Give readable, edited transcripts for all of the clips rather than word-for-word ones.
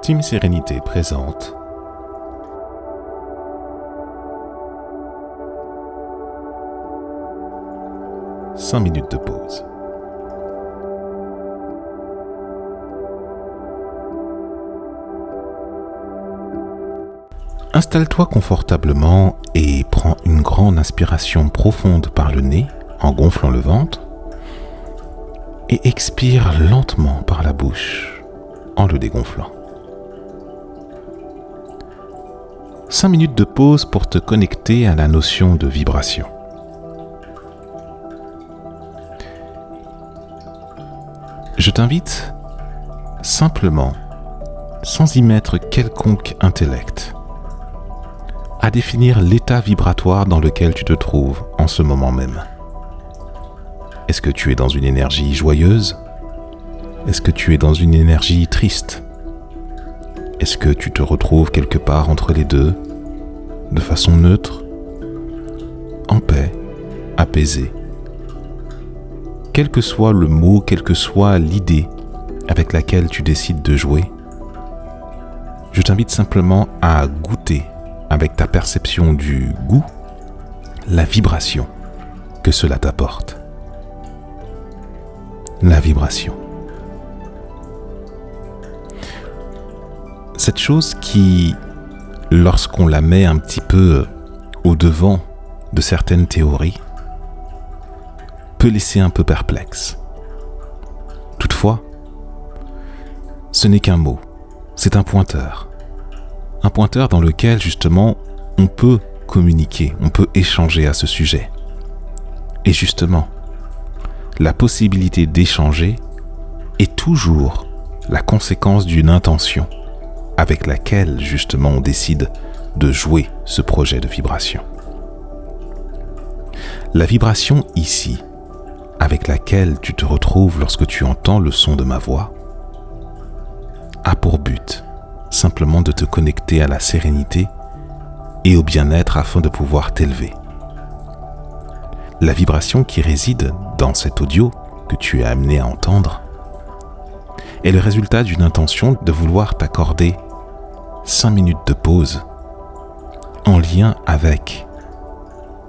Team Sérénité présente « 5 minutes de pause ». Installe-toi confortablement et prends une grande inspiration profonde par le nez en gonflant le ventre et expire lentement par la bouche en le dégonflant. 5 minutes de pause pour te connecter à la notion de vibration. Je t'invite simplement, sans y mettre quelconque intellect, à définir l'état vibratoire dans lequel tu te trouves en ce moment même. Est-ce que tu es dans une énergie joyeuse ? Est-ce que tu es dans une énergie triste ? Est-ce que tu te retrouves quelque part entre les deux, de façon neutre, en paix, apaisé ? Quel que soit le mot, quelle que soit l'idée avec laquelle tu décides de jouer, je t'invite simplement à goûter avec ta perception du goût, la vibration que cela t'apporte. La vibration. Cette chose qui, lorsqu'on la met un petit peu au devant de certaines théories, peut laisser un peu perplexe. Toutefois, ce n'est qu'un mot, c'est un pointeur. Un pointeur dans lequel, justement, on peut communiquer, on peut échanger à ce sujet. Et justement, la possibilité d'échanger est toujours la conséquence d'une intention avec laquelle, justement, on décide de jouer ce projet de vibration. La vibration ici, avec laquelle tu te retrouves lorsque tu entends le son de ma voix, a pour but simplement de te connecter à la sérénité et au bien-être afin de pouvoir t'élever. La vibration qui réside dans cet audio que tu es amené à entendre est le résultat d'une intention de vouloir t'accorder 5 minutes de pause en lien avec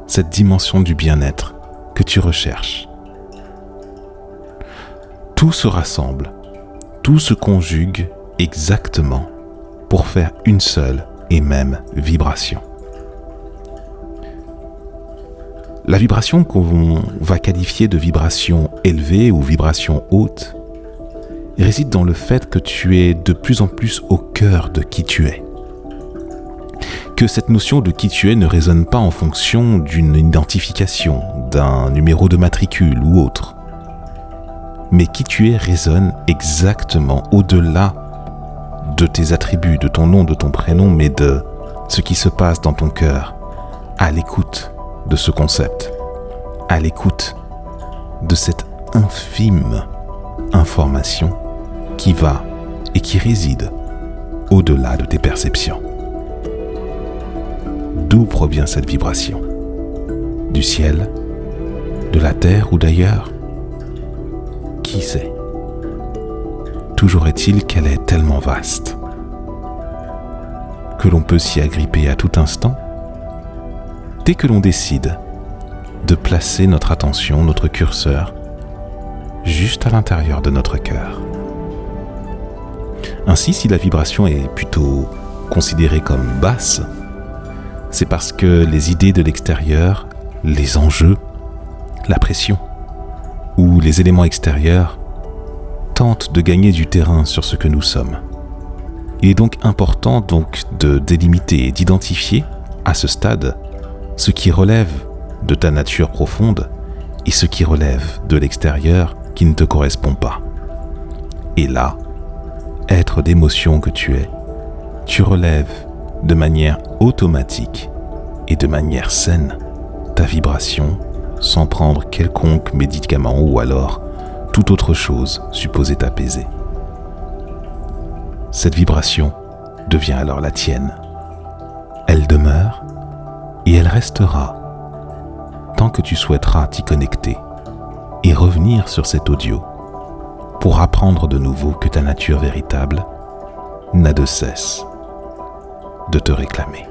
cette dimension du bien-être que tu recherches. Tout se rassemble, tout se conjugue exactement pour faire une seule et même vibration. La vibration qu'on va qualifier de vibration élevée ou vibration haute réside dans le fait que tu es de plus en plus au cœur de qui tu es. Que cette notion de qui tu es ne résonne pas en fonction d'une identification, d'un numéro de matricule ou autre. Mais qui tu es résonne exactement au-delà de tes attributs, de ton nom, de ton prénom, mais de ce qui se passe dans ton cœur, à l'écoute de ce concept, à l'écoute de cette infime information qui va et qui réside au-delà de tes perceptions. D'où provient cette vibration ? Du ciel ? De la terre ou d'ailleurs ? Qui sait ? Toujours est-il qu'elle est tellement vaste que l'on peut s'y agripper à tout instant dès que l'on décide de placer notre attention, notre curseur, juste à l'intérieur de notre cœur. Ainsi, si la vibration est plutôt considérée comme basse, c'est parce que les idées de l'extérieur, les enjeux, la pression ou les éléments extérieurs tentent de gagner du terrain sur ce que nous sommes. Il est donc important de délimiter et d'identifier à ce stade ce qui relève de ta nature profonde et ce qui relève de l'extérieur qui ne te correspond pas. Et là, être d'émotion que tu es, tu relèves de manière automatique et de manière saine ta vibration sans prendre quelconque médicament ou alors toute autre chose supposée t'apaiser. Cette vibration devient alors la tienne. Elle demeure et elle restera tant que tu souhaiteras t'y connecter et revenir sur cet audio pour apprendre de nouveau que ta nature véritable n'a de cesse de te réclamer.